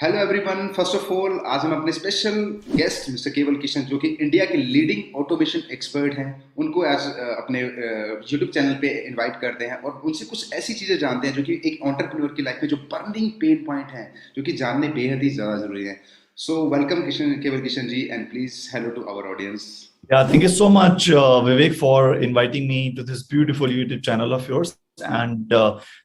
Hello everyone, first of all आज हम अपने स्पेशल गेस्ट मिस्टर केवल किशन जो कि इंडिया के लीडिंग ऑटोमेशन एक्सपर्ट हैं उनको आज अपने यूट्यूब चैनल पे इनवाइट करते हैं और उनसे कुछ ऐसी चीज़ें जानते हैं जो कि एक एंटरप्रेन्योर की लाइफ में जो बर्निंग पेन पॉइंट हैं जो कि जानने बेहद ही ज़्यादा ज़रूरी है। सो welcome Kishan, Kewal Kishan ji, and please hello to our audience. Yeah, thank you so much, Vivek, for inviting me to this beautiful YouTube channel of yours. And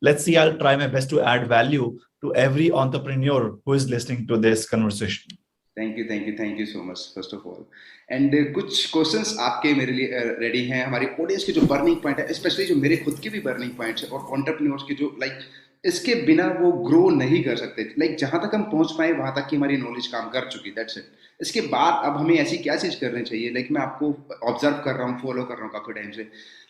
let's see, I'll try my best to add value to every entrepreneur who is listening to this conversation. Thank you so much first of all. And कुछ questions आपके मेरे लिए ready हैं, हमारी audience के जो burning point है, specially जो मेरे खुद के भी बर्निंग पॉइंट्स है और एंटरप्रेन्योर्स के जो लाइक इसके बिना वो ग्रो नहीं कर सकते। लाइक जहां तक हम पहुंच पाए वहां तक की हमारी नॉलेज काम कर चुकी, दैट्स इट। इसके बाद अब हमें ऐसी क्या चीज़ करनी चाहिए? लाइक मैं आपको ऑब्जर्व कर रहा हूँ, फॉलो कर रहा हूँ काफ़ी टाइम से।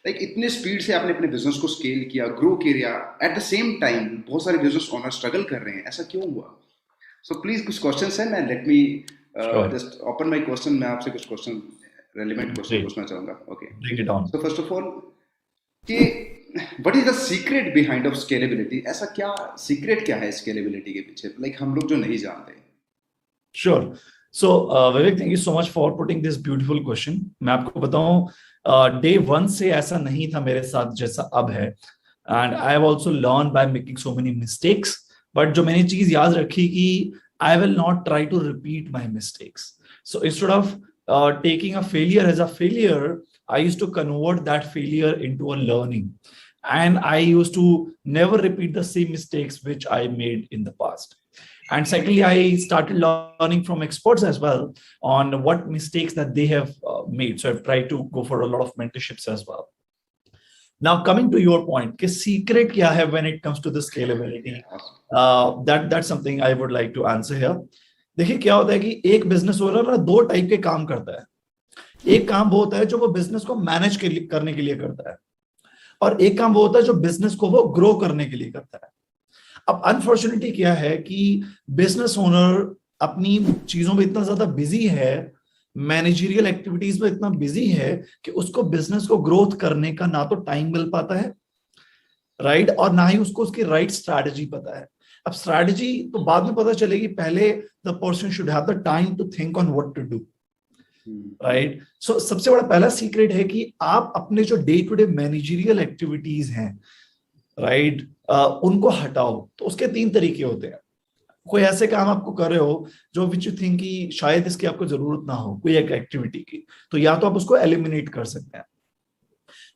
लाइक इतने स्पीड से आपने अपने बिजनेस को स्केल किया, ग्रो किया, एट द सेम टाइम बहुत सारे बिजनेस ओनर स्ट्रगल कर रहे हैं, ऐसा क्यों हुआ? सो प्लीज कुछ क्वेश्चंस हैं, मैं let me Sure. Just open my question. मैं आपसे कुछ क्वेश्चन, रेलिवेंट क्वेश्चन Great. पूछना चाहूंगा। Okay, Bring it on. So first of all कि what is the secret behind of scalability? ऐसा क्या सीक्रेट क्या है स्केलेबिलिटी के पीछे, लाइक हम लोग जो नहीं जानते? Sure. So, Vivek, thank you so much for putting this beautiful question. मैं आपको बताऊं, डे वन से ऐसा नहीं था मेरे साथ जैसा अब है. And I have also learned by making so many mistakes. But जो मैंने चीज याद रखी कि I will not try to repeat my mistakes. So instead of taking a failure as a failure, I used to convert that failure into a learning. And I used to never repeat the same mistakes which I made in the past. And secondly, I started learning from experts as well on what mistakes that they have made. So I've tried to go for a lot of mentorships as well. Now, coming to your point, कि secret क्या है when it comes to the scalability? That's something I would like to answer here. देखिए क्या होता है कि एक business owner ना दो टाइप के काम करता है. एक काम वो होता है जो वो बिजनेस को मैनेज करने के लिए करता है, और एक काम वो होता है जो बिजनेस को वो ग्रो करने के लिए करता है. अब अनफॉर्चुनेटली क्या है कि बिजनेस ओनर अपनी चीजों में इतना ज्यादा बिजी है, मैनेजरियल एक्टिविटीज में इतना बिजी है कि उसको बिजनेस को ग्रोथ करने का ना तो टाइम मिल पाता है, राइट, और ना ही उसको उसकी राइट स्ट्रैटेजी पता है. अब स्ट्रैटेजी तो बाद में पता चलेगी, पहले the person should have the time to think on what to do, right. So सबसे बड़ा पहला सीक्रेट है कि आप अपने जो day to day managerial activities हैं, राइट, उनको हटाओ. तो उसके तीन तरीके होते हैं. कोई ऐसे काम आपको कर रहे हो जो विच यू थिंक कि शायद इसकी आपको जरूरत ना हो, कोई एक एक्टिविटी की, तो या तो आप उसको एलिमिनेट कर सकते हैं.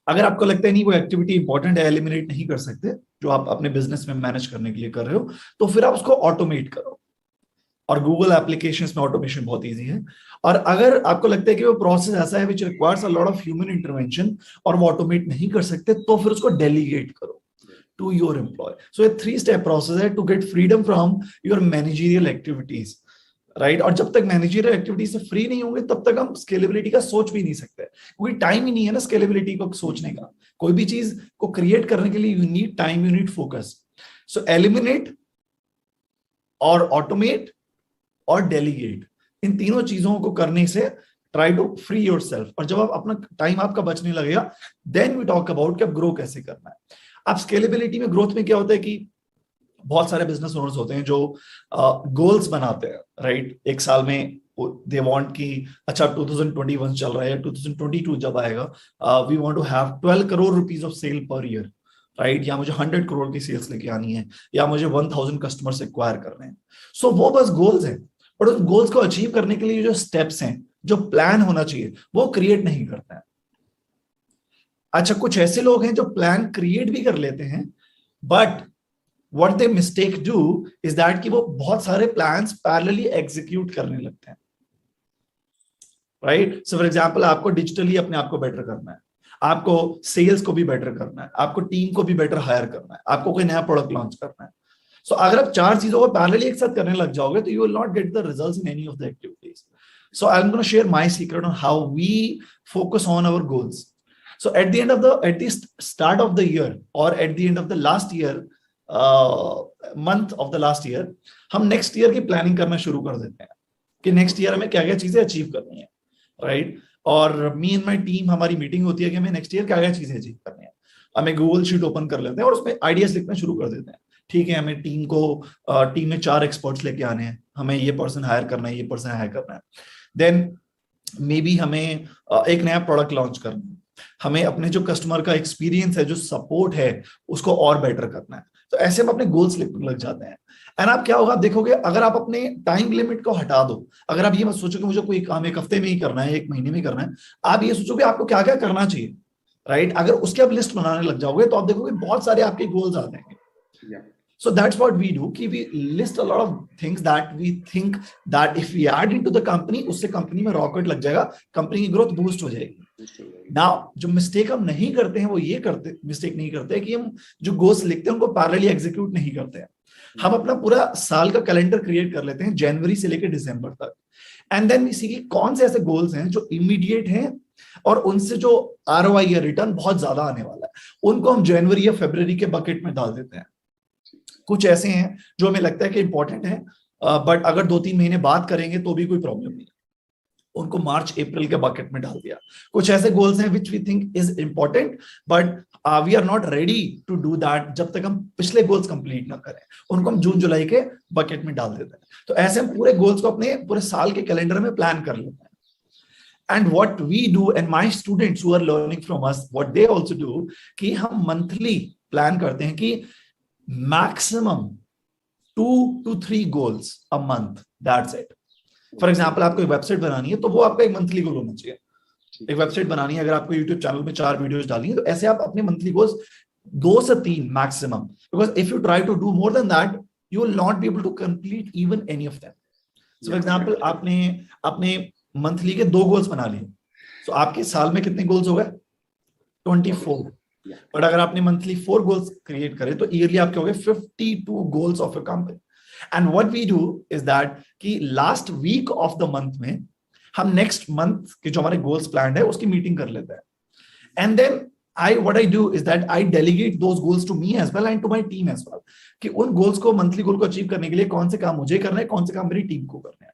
अगर आपको लगता है नहीं वो एक्टिविटी इंपॉर्टेंट है, एलिमिनेट नहीं कर सकते, जो आप अपने बिजनेस में मैनेज करने के लिए कर रहे हो, तो फिर आप उसको ऑटोमेट करो. और गूगल एप्लीकेशंस में ऑटोमेशन बहुत इजी है. और अगर आपको लगता है कि वो प्रोसेस ऐसा है which requires a lot of human intervention और वो ऑटोमेट नहीं कर सकते, तो फिर उसको डेलीगेट करो to your employee. So a 3-step process है to get freedom from your managerial activities, right? और जब तक मैनेजरियल एक्टिविटी से फ्री नहीं होंगे तब तक हम स्केलेबिलिटी का सोच भी नहीं सकते, क्योंकि टाइम ही नहीं है ना स्केलेबिलिटी को सोचने का. कोई भी चीज को क्रिएट करने के लिए you need time, you need focus. So eliminate और ऑटोमेट और डेलीगेट, इन तीनों चीजों को करने से ट्राई टू फ्री योरसेल्फ. और जब आप अपना टाइम आपका बचने लगेगा, देन वी टॉक अबाउट कि अब ग्रो कैसे करना है. आप स्केलेबिलिटी में, ग्रोथ में क्या होता है कि बहुत सारे बिजनेस ओनर्स होते हैं जो गोल्स बनाते हैं, राइट. एक साल में दे वांट कि अच्छा 2021 चल रहा है, 2022 जब आएगा, we want to have 12 crore rupees of sale per year, right, या मुझे 100 करोड़ की सेल्स लेके आनी है, या मुझे 1000 कस्टमर्स एक्वायर करने हैं. सो वो बस गोल्स हैं, बट उस गोल्स को अचीव करने के लिए जो स्टेप्स हैं, जो प्लान होना चाहिए, वो क्रिएट नहीं करते हैं. अच्छा, कुछ ऐसे लोग हैं जो प्लान क्रिएट भी कर लेते हैं, but what they mistake do is that कि वो बहुत सारे प्लान्स पैरेलली एग्जीक्यूट करने लगते हैं, राइट. सो फॉर एग्जांपल, आपको डिजिटली अपने आप को बेटर करना है, आपको सेल्स को भी बेटर करना है, आपको टीम को भी बेटर हायर करना है, आपको कोई नया प्रोडक्ट लॉन्च करना है. सो अगर आप चार चीजों को पैरेलली एक साथ करने लग जाओगे तो you will not get the results in any of the activities. So I am gonna share my secret on how we focus on our goals. So at the start of the year or at the end of the last year, month of the last year, हम next year की planning करना शुरू कर देते हैं कि next year हमें क्या क्या चीजें achieve करनी है, right? और me and my team, हमारी meeting होती है कि हमें next year क्या क्या चीजें achieve करनी है. हमें Google Sheet open कर लेते हैं और उसमें ideas लिखना शुरू कर देते हैं ठीक है, हमें टीम में 4 एक्सपर्ट्स लेके आने हैं, हमें ये पर्सन हायर करना है, ये पर्सन हायर करना है। देन मे बी हमें एक नया प्रोडक्ट लॉन्च करना है, हमें अपने जो कस्टमर का एक्सपीरियंस है, जो सपोर्ट है, उसको और बेटर करना है। तो ऐसे हम अपने गोल्स लग जाते हैं। एंड आप क्या होगा, आप देखोगे अगर आप अपने टाइम लिमिट को हटा दो, अगर आप ये मत सोचो कि मुझे कोई काम 1 हफ्ते में ही करना है, 1 महीने में करना है, आप ये सोचोगे आपको क्या क्या करना चाहिए, राइट? अगर उसके आप लिस्ट बनाने लग जाओगे तो आप देखोगे बहुत सारे आपके गोल्स आ जाएंगे। So that's what we do, कि we list a lot of things that we think that if we add into the company, उससे कंपनी में रॉकेट लग जाएगा, कंपनी की ग्रोथ बूस्ट हो जाएगी। Now जो मिस्टेक हम नहीं करते हैं वो ये मिस्टेक नहीं करते कि हम जो गोल्स लिखते हैं उनको पैरेलली एग्जीक्यूट नहीं करते हैं। हम अपना पूरा साल का कैलेंडर क्रिएट कर लेते हैं जनवरी से लेकर दिसंबर तक, एंड देन इसी की कौन से ऐसे गोल्स हैं जो इमीडिएट हैं और उनसे जो ROI या रिटर्न बहुत ज्यादा आने वाला है, उनको हम जनवरी या फरवरी के बकेट में डाल देते हैं। कुछ ऐसे हैं जो हमें लगता है कि इंपॉर्टेंट है, बट अगर 2-3 महीने बाद करेंगे तो भी कोई प्रॉब्लम नहीं, उनको मार्च अप्रैल के बकेट में डाल दिया। कुछ ऐसे गोल्स हैं which we think is important but we are not ready to do that जब तक हम पिछले गोल्स कंप्लीट ना करें, उनको हम जून जुलाई के बकेट में डाल देते हैं। तो ऐसे हम पूरे गोल्स को अपने पूरे साल के कैलेंडर में प्लान कर लेते हैं। And what we do, and my students who are learning from us, what they also do, कि हम monthly plan करते हैं कि maximum 2 to 3 goals a month, that's it. For example, आपको एक वेबसाइट बनानी है तो वो आपका एक मंथली गोल होना चाहिए। एक वेबसाइट बनानी है, अगर आपको यूट्यूब चैनल में 4 वीडियोस डालनी है तो ऐसे आप अपने मंथली गोल्स 2 से 3 maximum, because if you try to do more than that you will not be able to complete even any of them. So for example आपने मंथली के 2 गोल्स बना लिए, तो आपके साल में कितने गोल्स हो गए? 24। बट अगर आपने मंथली 4 गोल्स क्रिएट करे तो ईयरली आपके हो गए 52 goals of a company. And what we do is that कि last week of the month में हम नेक्स्ट मंथ के जो हमारे गोल्स प्लान्ड है उसकी मीटिंग कर लेते हैं। And then what I do is that I delegate those goals to me as well and to my team as well, कि उन गोल्स को, मंथली गोल को अचीव करने के लिए कौन से काम मुझे करना है, कौन से काम मेरी टीम को करना है,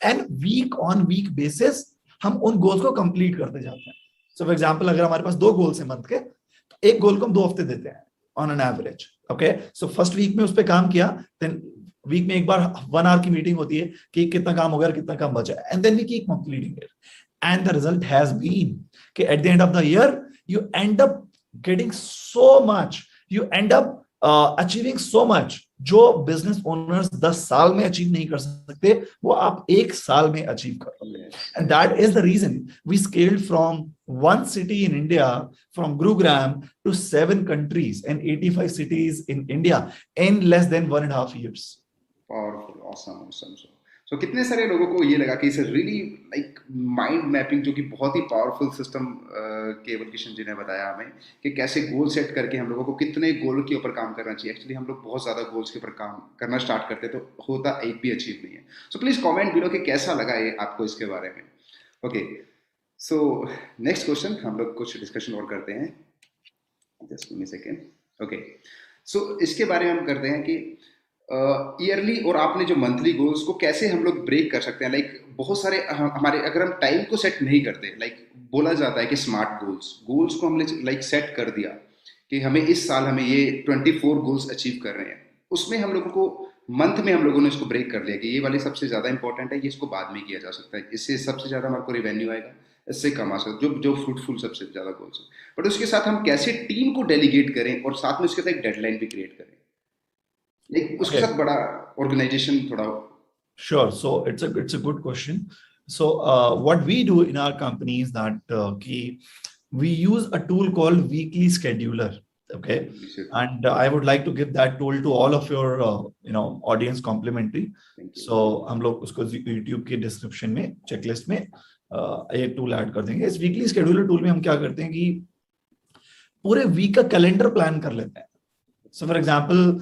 and week on week basis हम उन गोल्स को कंप्लीट करते जाते हैं। सो फॉर एग्जांपल अगर हमारे पास 2 गोल्स हैं मंथ के, तो एक गोल को हम 2 हफ्ते देते हैं on an average. Okay, so first week में उस पर काम किया, देन वीक में एक बार 1 आवर की मीटिंग होती है कि कितना काम हो गया, कितना काम बचा, and then we keep completing it. And the result has been कि at the end of the year you end up getting so much, you end up achieving so much जो बिजनेस ओनर्स 10 साल में achieve नहीं कर सकते, वो आप 1 साल में अचीव कर सकते हैं। And that is the reason we scaled from 1 city in India, from Gurugram to 7 countries and 85 cities in India in less than 1.5 years. Powerful, awesome. So कितने सारे लोगों को ये लगा कि इसे रियली लाइक माइंड मैपिंग, जो कि बहुत ही पावरफुल सिस्टम केवल किशन जी ने बताया हमें कि कैसे गोल सेट करके हम लोगों को कितने गोल के ऊपर काम करना चाहिए। एक्चुअली हम लोग बहुत ज़्यादा गोल्स के ऊपर काम करना स्टार्ट करते तो होता एक भी अचीव नहीं है। सो प्लीज़ कमेंट बिलो कि कैसा लगा ये आपको इसके बारे में। ओके, सो नेक्स्ट क्वेश्चन हम लोग कुछ डिस्कशन और करते हैं। Just give me second. Okay, so इसके बारे में हम करते हैं कि ईयरली और आपने जो मंथली गोल्स को कैसे हम लोग ब्रेक कर सकते हैं। लाइक बहुत सारे हमारे, अगर हम टाइम को सेट नहीं करते, लाइक बोला जाता है कि स्मार्ट गोल्स को हमने लाइक सेट कर दिया कि हमें इस साल हमें ये 24 गोल्स अचीव कर रहे हैं, उसमें हम लोगों को मंथ में हम लोगों ने इसको ब्रेक कर लिया कि ये वाली सबसे ज़्यादा इंपॉर्टेंट है, ये इसको बाद में किया जा सकता है, इससे सबसे ज़्यादा हमारे को रेवेन्यू आएगा, इससे कम आ सकता है, जो फ्रूटफुल सबसे ज़्यादा गोल्स है। बट उसके साथ हम कैसे टीम को डेलीगेट करें और साथ में उसके साथ एक डेडलाइन भी क्रिएट करें, like उसके साथ बड़ा ऑर्गेनाइजेशन थोड़ा। Sure. So it's a good question. So what we do in our company is that we use a tool called Weekly Scheduler. Okay, and I would like to give that tool to all of your audience complimentary. So हम लोग उसको YouTube के description में checklist में एक tool add कर देंगे। इस वीकली शेड्यूलर टूल में हम क्या करते हैं कि पूरे वीक का कैलेंडर प्लान कर लेते हैं। सो फॉर एग्जाम्पल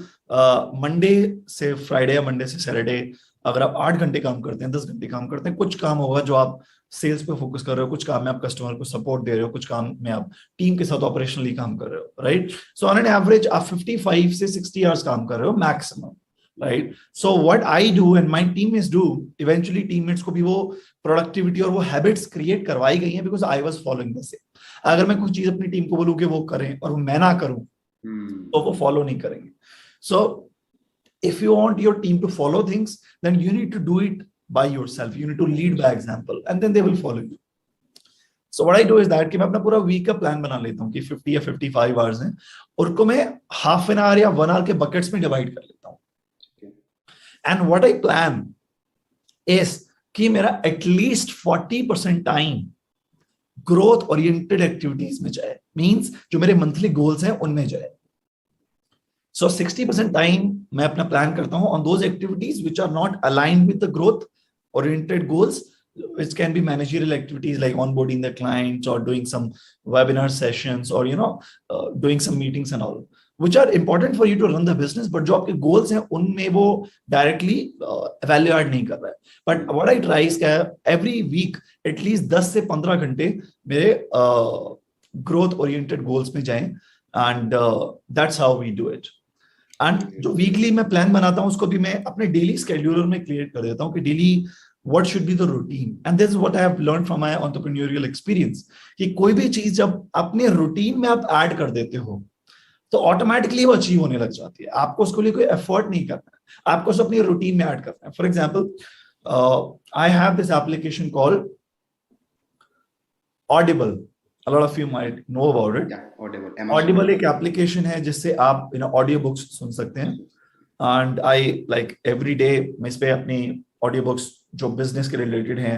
मंडे से फ्राइडे या मंडे से सैटरडे अगर आप 8 घंटे काम करते हैं, 10 घंटे काम करते हैं, कुछ काम होगा जो आप सेल्स पे फोकस कर रहे हो, कुछ काम में आप कस्टमर को सपोर्ट दे रहे हो, कुछ काम में आप टीम के साथ ऑपरेशनली काम कर रहे हो, right? So on an average आप 55 से 60 आवर्स काम कर रहे हो maximum, right? So what I do and my teammates do, eventually teammates को भी वो प्रोडक्टिविटी और वो हैबिट्स क्रिएट करवाई गई हैं because I was following the same. अगर मैं कुछ चीज अपनी टीम को बोलूं कि वो करें और मैं ना करूं तो वो फॉलो नहीं करेंगे। So if you want your team to follow things, then you need to do it by yourself. You need to lead by example, and then they will follow you. So what I do is that कि मैं अपना पूरा week का plan बना लेता हूँ कि 50 या 55 आवर्स हैं, और उनको मैं हाफ एन आवर या 1 आवर के बकेट्स में डिवाइड कर लेता हूँ. And what I plan is कि मेरा at least 40% time growth oriented activities में जाए, मींस जो मेरे मंथली गोल्स हैं उनमें जाए. So 60% टाइम मैं अपना प्लान करता हूं on those activities which are not aligned with the growth oriented goals, which can be managerial activities like onboarding the clients or doing some webinar sessions or doing some meetings and all, which are important for you to run the business, but जो आपके goals हैं उनमें वो directly value add नहीं कर रहा है. But what I try is every week at least 10 से 15 घंटे मेरे growth oriented goals में जाएं, and that's how we do it. And जो वीकली मैं प्लान बनाता हूं उसको भी मैं अपने डेली स्केड्यूलर में क्रिएट कर देता हूं कि daily what should be the routine. And this is what I have learned from my entrepreneurial experience कि कोई भी चीज जब अपने रूटीन में आप ऐड कर देते हो तो ऑटोमेटिकली वो अचीव होने लग जाती है. आपको उसके लिए कोई एफर्ट नहीं करना है, आपको उसको अपनी रूटीन में ऐड करना है. For example, I have this application called Audible. A lot of you might know about it. Yeah, Audible एक एप्लीकेशन है जिससे आप ऑडियो बुक्स सुन सकते हैं. And I like every day मैं इस पे अपनी ऑडियो बुक्स जो बिजनेस के रिलेटेड हैं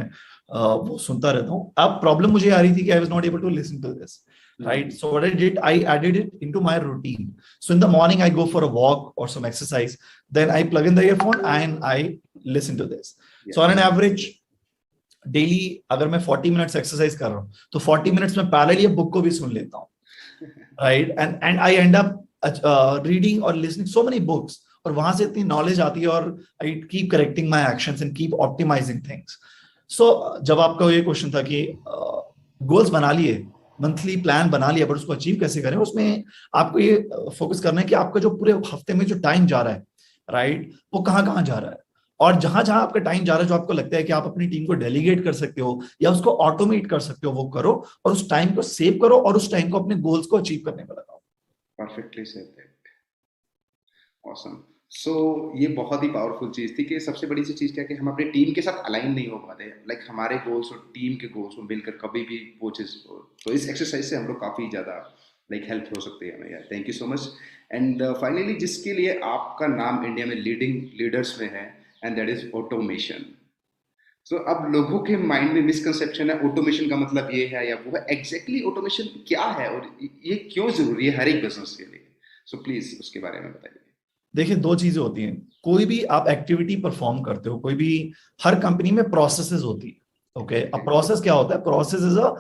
वो सुनता रहता हूँ. अब प्रॉब्लम मुझे आ रही थी कि I was not able to listen to this, right? So what I did, I added it into my routine. So in the morning I go for a walk or some exercise, then I plug in the earphone and I listen to this. Yeah. So on an average daily अगर मैं 40 minutes exercise कर रहा हूँ तो 40 minutes में parallel ये book को भी सुन लेता हूँ, right? And I end up reading और लिसनिंग सो मेनी बुक्स, और वहां से इतनी नॉलेज आती है, और I keep correcting my actions and keep optimising things. So जब आपका ये क्वेश्चन था कि गोल्स बना लिए, मंथली प्लान बना लिया, बट उसको अचीव कैसे करें, उसमें आपको ये फोकस करना है कि आपका जो पूरे हफ्ते में जो टाइम जा रहा है, राइट, वो कहाँ कहाँ जा रहा है, और जहां जहां आपका टाइम जा रहा है जो आपको लगता है कि आप अपनी टीम को डेलीगेट कर सकते हो या उसको ऑटोमेट कर सकते हो, वो करो, और उस टाइम को सेव करो और उस टाइम को अपने गोल्स को अचीव करने में लगाओ. Perfectly said. ऑसम. सो ये बहुत ही पावरफुल चीज थी कि सबसे बड़ी सी चीज क्या है कि हम अपनी टीम के साथ अलाइन नहीं हो पाते, लाइक हमारे गोल्स और टीम के गोल्स को मिलकर कभी भी वो चीज. तो इस एक्सरसाइज से हम लोग काफी ज्यादा लाइक हेल्प हो सकती है हमें. यार thank you so much. And finally जिसके लिए आपका नाम इंडिया में लीडिंग लीडर्स में है, and that is automation. So अब लोगों के माइंड में मिसकंसेप्शन है ऑटोमेशन का मतलब ये है या वो है. एग्जैक्टली ऑटोमेशन क्या है और ये क्यों जरूरी है हर एक बिजनेस के लिए? सो प्लीज उसके बारे में बताइए. देखिए, दो चीजें होती हैं. कोई भी आप एक्टिविटी परफॉर्म करते हो, कोई भी, हर कंपनी में प्रोसेसेस होती है. ओके, अब प्रोसेस क्या होता है? Process is a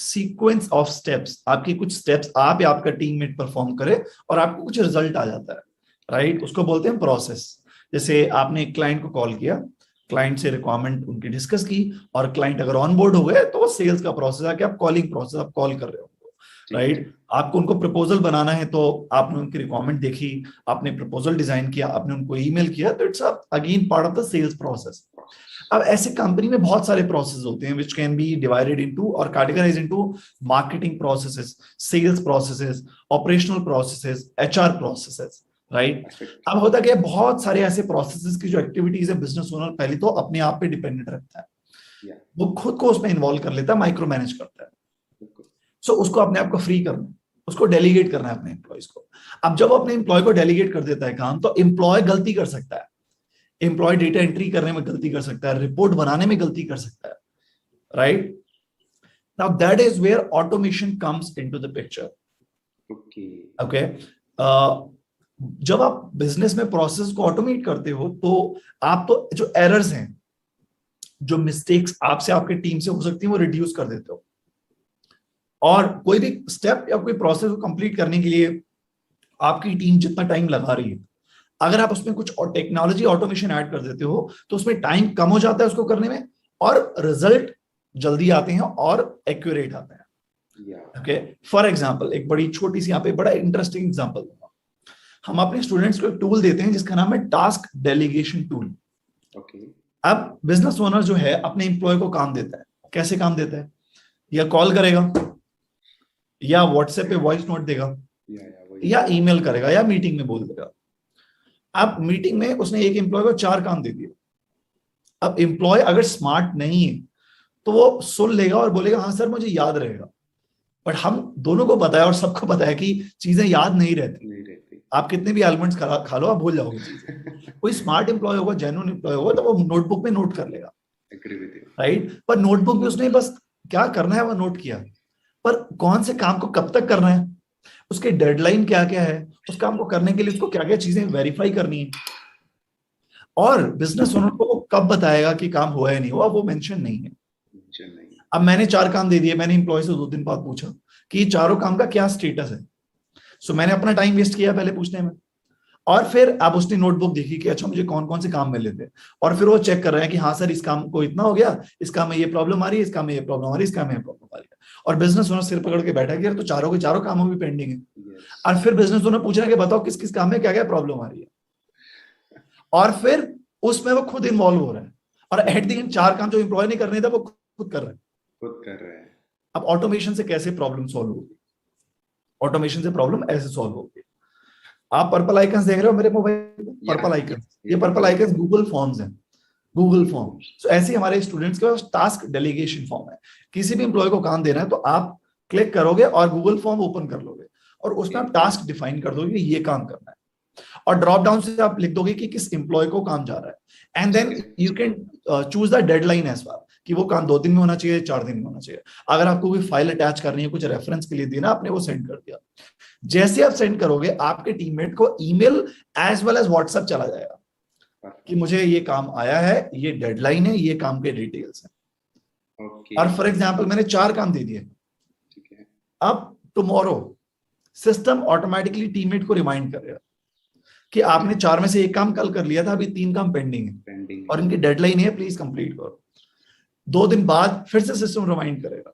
sequence of steps. आपकी कुछ स्टेप्स आप या आपका टीममेट परफॉर्म करे और आपको कुछ रिजल्ट आ जाता है, राइट? उसको बोलते हैं प्रोसेस. जैसे आपने एक क्लाइंट को कॉल किया, क्लाइंट से रिक्वायरमेंट उनकी डिस्कस की, और क्लाइंट अगर ऑन बोर्ड हो गए तो वो सेल्स का प्रोसेस है कि आप कॉलिंग प्रोसेस, आप कॉल कर रहे हो, राइट? आपको उनको प्रपोजल बनाना है तो आपने उनकी रिक्वायरमेंट देखी, आपने प्रपोजल डिजाइन किया, आपने उनको ईमेल किया, तो it's again part of the sales process. अब ऐसे कंपनी में बहुत सारे प्रोसेस होते हैं which can be divided into or categorized into marketing processes, sales processes, operational processes, HR processes, right? अब होता क्या है, बहुत सारे ऐसे प्रोसेसेस की जो एक्टिविटीज है, बिजनेस ओनर पहले तो अपने आप पे डिपेंडेंट रहता है, वो खुद को उसमें इन्वॉल्व कर लेता है, माइक्रो मैनेज करता है. सो उसको अपने आप को फ्री करना है, उसको डेलीगेट करना है अपने एम्प्लॉयज को. अब जब अपने एम्प्लॉय को डेलीगेट कर देता है काम, तो एम्प्लॉय गलती कर सकता है. एम्प्लॉय डेटा एंट्री करने में गलती कर सकता है, रिपोर्ट बनाने में गलती कर सकता है, right? Now that is where automation comes into the picture. Okay, जब आप बिजनेस में प्रोसेस को ऑटोमेट करते हो तो आप तो जो एरर्स हैं, जो मिस्टेक्स आपसे आपके टीम से हो सकती है, वो रिड्यूस कर देते हो. और कोई भी स्टेप या कोई प्रोसेस को कंप्लीट करने के लिए आपकी टीम जितना टाइम लगा रही है, अगर आप उसमें कुछ और टेक्नोलॉजी ऑटोमेशन ऐड कर देते हो तो उसमें टाइम कम हो जाता है उसको करने में, और रिजल्ट जल्दी आते हैं और एक्यूरेट आते हैं. ओके, फॉर एग्जांपल एक बड़ी छोटी सी, यहाँ पे बड़ा इंटरेस्टिंग एग्जांपल दूंगा. हम अपने स्टूडेंट्स को एक टूल देते हैं जिसका नाम है टास्क डेलीगेशन टूल. अब बिजनेस ओनर जो है अपने एम्प्लॉय को काम देता है. कैसे काम देता है? या कॉल करेगा, या व्हाट्सएप पे वॉइस नोट देगा, या ईमेल करेगा, या मीटिंग में बोल देगा. अब मीटिंग में उसने एक एम्प्लॉय को 4 काम दे दिए। अब एम्प्लॉय अगर स्मार्ट नहीं है तो वो सुन लेगा और बोलेगा हाँ सर मुझे याद रहेगा, बट हम दोनों को पता है और सबको पता है कि चीजें याद नहीं रहती। नहीं रहती। आप कितने भी आलमंड्स खा लो, आप भूल जाओगे चीजें। कोई स्मार्ट एम्प्लॉय होगा, जेन्युइन एम्प्लॉय होगा, तो वो नोटबुक में नोट कर लेगा, एग्री विद यू। राइट। पर नोटबुक में उसने बस क्या करना है वो नोट किया, पर कौन से काम को कब तक करना है, उसके डेडलाइन क्या क्या है, उस काम को करने के लिए उसको क्या क्या चीजें वेरीफाई करनी है, और बिजनेस ओनर को वो कब बताएगा कि काम हुआ है नहीं हुआ, वो मेंशन नहीं है। चेन्नई। अब मैंने 4 काम दे दिए, मैंने एम्प्लॉय से 2 दिन बाद पूछा कि ये चारों काम का क्या स्टेटस है। सो मैंने अपना टाइम वेस्ट किया पहले पूछने में, और फिर अब उसने नोटबुक देखी कि अच्छा मुझे कौन कौन से काम मिले थे, और फिर वो चेक कर रहे हैं कि हाँ सर इस काम को इतना हो गया, इस काम में ये प्रॉब्लम आ रही है, इस काम में ये प्रॉब्लम आ रही है, इस काम में ये प्रॉब्लम आ रही है। और बिजनेस ओनर सिर पकड़ के बैठा कि यार तो चारों के चारों कामों भी पेंडिंग है। यस। और फिर बिजनेस ओनर पूछ रहे हैं कि बताओ किस किस काम में क्या क्या प्रॉब्लम आ रही है, और फिर उसमें वो खुद इन्वॉल्व हो रहा है, और एट द एंड 4 काम जो एम्प्लॉय ने करने था वो खुद कर रहा है। खुद कर रहे हैं। अब ऑटोमेशन से कैसे प्रॉब्लम सॉल्व होगी, ऑटोमेशन से प्रॉब्लम ऐसे सॉल्व होगी। आप पर्पल आइकन्स देख रहे हो मेरे मोबाइल पे, या पर्पल आइकन्स, ये ये purple purple icons icon. Google forms हैं, गूगल फॉर्म। सो ऐसे ही हमारे स्टूडेंट्स के पास टास्क डेलीगेशन फॉर्म है। किसी भी एम्प्लॉय को काम देना है तो आप क्लिक करोगे और गूगल फॉर्म ओपन कर लोगे, और उसमें आप टास्क डिफाइन कर दोगे कि ये काम करना है, और ड्रॉप डाउन से आप लिख दोगे कि किस एम्प्लॉय को काम जा रहा है, and then you can choose the deadline as well, कि वो काम 2 दिन में होना चाहिए, 4 दिन में होना चाहिए। अगर आपको कोई फाइल अटैच करनी है, कुछ रेफरेंस के लिए देना, आपने वो सेंड कर दिया। जैसे आप सेंड करोगे आपके टीममेट को email as well as WhatsApp चला जाएगा कि मुझे ये काम आया है, ये डेडलाइन है, ये काम के डिटेल्स है। ओके। और फॉर एग्जांपल मैंने 4 काम दे दिए, ठीक है। अब टुमारो सिस्टम ऑटोमेटिकली टीममेट को रिमाइंड करेगा कि आपने 4 में से 1 काम कल कर लिया था, अभी 3 काम पेंडिंग है पेंडिंग और है। इनकी डेडलाइन है, प्लीज कंप्लीट करो। 2 दिन बाद फिर से सिस्टम रिमाइंड करेगा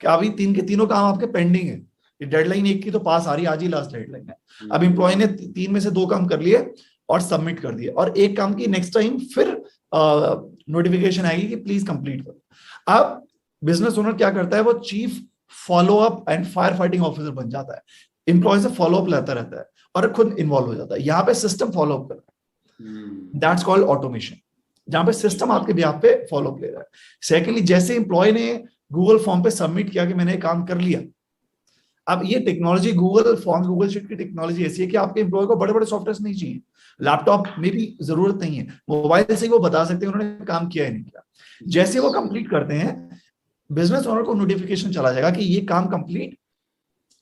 कि अभी 3 के तीनों काम आपके पेंडिंग है, ये डेडलाइन 1 की तो पास आ रही है, आज ही लास्ट डेडलाइन है। अब एम्प्लॉय ने 3 में से 2 काम कर लिए और सबमिट कर दिए, और 1 काम की नेक्स्ट टाइम फिर नोटिफिकेशन आएगी कि प्लीज कंप्लीट करो। अब बिजनेस ओनर क्या करता है, वो chief follow up and fire fighting officer बन जाता है, एम्प्लॉय से फॉलो अप लेता रहता है और खुद इन्वॉल्व हो जाता है। यहाँ पे सिस्टम फॉलो अप कर रहा है, दैट्स कॉल्ड ऑटोमेशन, जहां पे सिस्टम आपके बिहाफ पे फॉलो अप ले रहा है। सेकेंडली, जैसे एम्प्लॉय ने गूगल फॉर्म पे सबमिट किया कि मैंने काम कर लिया, अब ये technology Google form, Google sheet की टेक्नोलॉजी ऐसी है कि आपके एम्प्लॉय को बड़े बड़े सॉफ्टवेयर नहीं चाहिए, लैपटॉप में भी जरूरत नहीं है, मोबाइल से ही वो बता सकते हैं उन्होंने काम किया है नहीं किया। जैसे वो कंप्लीट करते हैं, बिजनेस ओनर को नोटिफिकेशन चला जाएगा कि ये काम कंप्लीट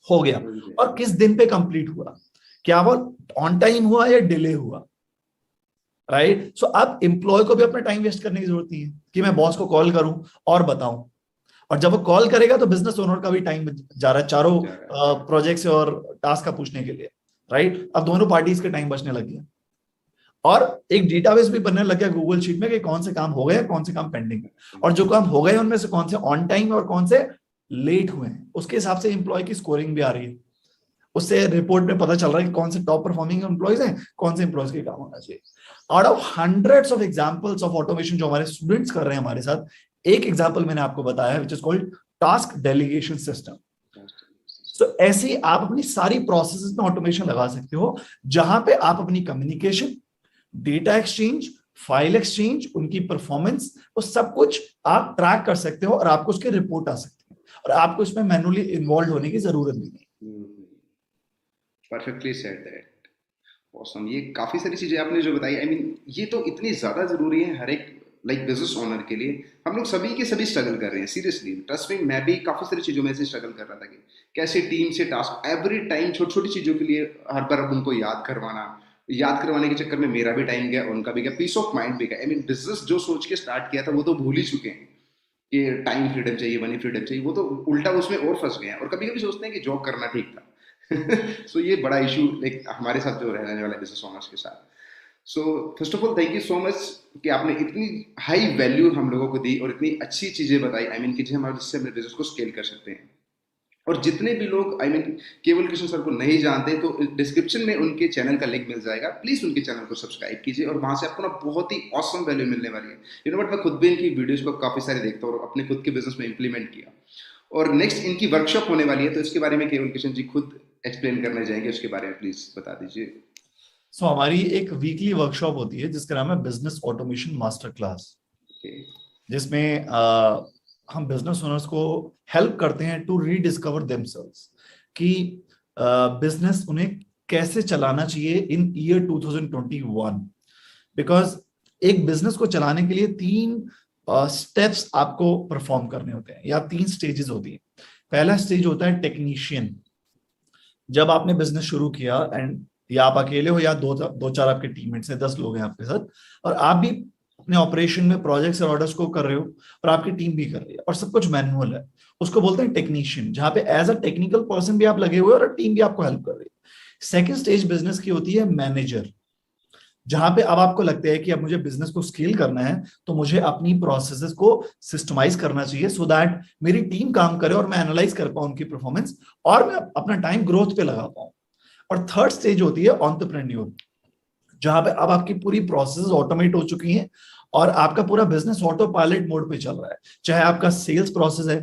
हो गया, और किस दिन पे कंप्लीट हुआ, क्या वो ऑन टाइम हुआ या डिले हुआ, राइट। सो अब एम्प्लॉय को भी अपना टाइम वेस्ट करने की जरूरत नहीं है कि मैं बॉस को कॉल करूं और बताऊं, और जब वो कॉल करेगा तो बिजनेस ओनर का भी टाइम जा रहा है चारों प्रोजेक्ट से और टास्क का पूछने के लिए, राइट। अब दोनों पार्टीज के टाइम बचने लग गया, और एक डेटाबेस भी बनने लग गया गूगल शीट में कि कौन से काम हो गए, कौन से काम पेंडिंग है, और जो काम हो गए उनमें से कौन से ऑन टाइम और कौन से लेट हुए हैं, उसके हिसाब से एम्प्लॉय की स्कोरिंग भी आ रही है। उससे रिपोर्ट में पता चल रहा है कि कौन से टॉप परफॉर्मिंग एम्प्लॉयज हैं, कौन से एम्प्लॉयज के काम होना चाहिए। Out of hundreds of examples of automation जो हमारे स्टूडेंट्स कर रहे हैं हमारे साथ, एक एग्जांपल मैंने आपको बताया है which is called task delegation system. तो ऐसे ही आप अपनी सारी प्रोसेसेस में ऑटोमेशन लगा सकते हो, जहां पे आप अपनी communication, data exchange, file exchange, उनकी परफॉर्मेंस, वो सब कुछ आप ट्रैक कर सकते हो और आपको उसके रिपोर्ट आ सकते हैं, और आपको इसमें मैन्युअली इन्वॉल्व होने की जरूरत भी नहीं। Perfectly said that. ऑसम। ये काफी सारी चीजें आपने जो बताई, आई मीन ये तो इतनी ज्यादा जरूरी है हर एक लाइक बिजनेस ओनर के लिए। हम लोग सभी के सभी स्ट्रगल कर रहे हैं, सीरियसली ट्रस्ट मी, मैं भी काफी सारी चीजों में से स्ट्रगल कर रहा था कि कैसे टीम से टास्क एवरी टाइम छोटी छोटी चीजों के लिए हर बार उनको याद करवाने के चक्कर में मेरा भी टाइम गया, उनका भी गया, पीस ऑफ माइंड भी गया। आई मीन बिजनेस जो सोच के स्टार्ट किया था वो तो भूल ही चुके हैं कि टाइम फ्रीडम चाहिए, मनी फ्रीडम चाहिए, वो तो उल्टा उसमें और फंस गए हैं, और कभी कभी सोचते हैं कि जॉब करना ठीक था। सो ये बड़ा इशू लाइक हमारे साथ जो रहने वाला है बिजनेस ओनर्स के साथ। सो first of all thank you so much कि आपने इतनी हाई वैल्यू हम लोगों को दी और इतनी अच्छी चीजें बताई, आई मीन कि जिससे हम बिजनेस को स्केल कर सकते हैं। और जितने भी लोग आई मीन केवल कृष्ण सर को नहीं जानते तो डिस्क्रिप्शन में उनके चैनल का लिंक मिल जाएगा, प्लीज उनके चैनल को सब्सक्राइब कीजिए, और वहां से आपको ना बहुत ही ऑसम वैल्यू मिलने वाली है। यू नो बट मैं खुद भी इनकी वीडियोस को काफी सारे देखता हूँ और अपने खुद के बिजनेस में इंप्लीमेंट किया। और नेक्स्ट इनकी वर्कशॉप होने वाली है, तो इसके बारे में केवल किशन जी खुद एक्सप्लेन करने जाएंगे, उसके बारे में प्लीज बता दीजिए। सो हमारी एक वीकली वर्कशॉप होती है जिसका नाम है business automation master class, okay. जिसमें हम बिजनेस ओनर्स को हेल्प करते हैं टू रीडिस्कवर देमसेल्व्स कि बिजनेस उन्हें कैसे चलाना चाहिए इन ईयर 2021। बिकॉज एक बिजनेस को चलाने के लिए 3 स्टेप्स आपको परफॉर्म करने होते हैं, या 3 स्टेजेस होती है। पहला स्टेज होता है टेक्नीशियन। जब आपने बिजनेस शुरू किया एंड या आप अकेले हो या दो चार आपके टीममेट्स हैं, 10 लोग हैं आपके साथ, और आप भी अपने ऑपरेशन में प्रोजेक्ट्स और ऑर्डर्स को कर रहे हो और आपकी टीम भी कर रही है और सब कुछ मैनुअल है, उसको बोलते हैं टेक्नीशियन, जहां पे एज अ टेक्निकल पर्सन भी आप लगे हुए और टीम भी आपको हेल्प कर रही है। सेकेंड स्टेज बिजनेस की होती है मैनेजर, जहां पे अब आपको लगता है कि अब मुझे बिजनेस को स्केल करना है, तो मुझे अपनी प्रोसेसेस को सिस्टमाइज करना चाहिए सो दैट मेरी टीम काम करे और मैं एनालाइज कर पाऊं उनकी परफॉर्मेंस और मैं अपना टाइम ग्रोथ पे लगा पाऊं। और थर्ड स्टेज होती है एंटरप्रेन्योर, जहां पे अब आपकी पूरी प्रोसेस ऑटोमेट हो चुकी हैं और आपका पूरा बिजनेस ऑटो पायलट मोड पे चल रहा है। चाहे आपका सेल्स प्रोसेस है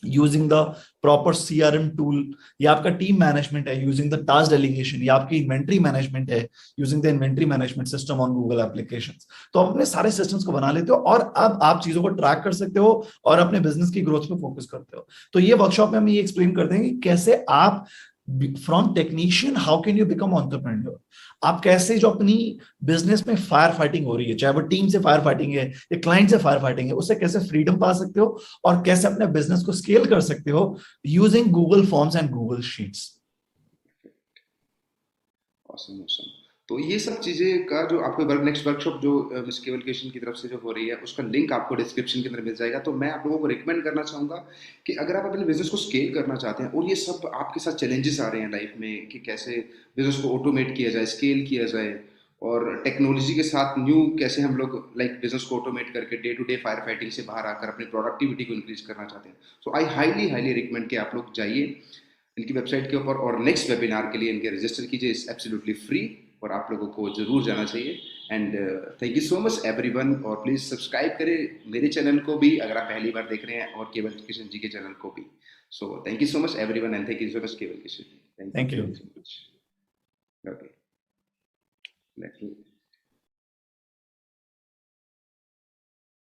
using the proper CRM tool, या आपका टीम मैनेजमेंट है यूजिंग द टास्क डेलीगेशन, या आपकी इन्वेंट्री मैनेजमेंट है using the inventory management system on Google applications. तो आप अपने सारे सिस्टम्स को बना लेते हो और अब आप चीजों को ट्रैक कर सकते हो और अपने बिजनेस की ग्रोथ पे फोकस करते हो। तो ये वर्कशॉप में हम ये एक्सप्लेन करते हैं कि कैसे आप from technician how can you become entrepreneur. आप कैसे जो अपनी बिजनेस में फायर फाइटिंग हो रही है, चाहे वो टीम से फायर फाइटिंग है या क्लाइंट से फायर फाइटिंग है, उससे कैसे फ्रीडम पा सकते हो और कैसे अपने बिजनेस को स्केल कर सकते हो using Google forms and Google sheets. Awesome awesome. तो ये सब चीज़ें का जो आपको नेक्स्ट वर्कशॉप जो मिस केवल कृष्ण की तरफ से जो हो रही है उसका लिंक आपको डिस्क्रिप्शन के अंदर मिल जाएगा। तो मैं आप लोगों को रिकमेंड करना चाहूँगा कि अगर आप अपने बिजनेस को स्केल करना चाहते हैं और ये सब आपके साथ चैलेंजेस आ रहे हैं लाइफ में कि कैसे बिजनेस को ऑटोमेट किया जाए, स्केल किया जाए, और टेक्नोलॉजी के साथ न्यू कैसे हम लोग लाइक बिजनेस को ऑटोमेट करके day to day fire fighting से बाहर आकर अपनी प्रोडक्टिविटी को इंक्रीज करना चाहते हैं, सो आई हाईली हाईली रिकमेंड कि आप लोग जाइए इनकी वेबसाइट के ऊपर और नेक्स्ट वेबिनार के लिए इनके रजिस्टर कीजिए, इस एब्सोल्युटली फ्री और आप लोगों को जरूर जाना चाहिए। And thank you so much everyone, और प्लीज़ सब्सक्राइब करें मेरे चैनल को भी अगर आप पहली बार देख रहे हैं और केवल किशन जी के चैनल को भी। So thank you so much everyone and thank you so much Kewal Kishan, thank thank you you. Very so much. Okay, let's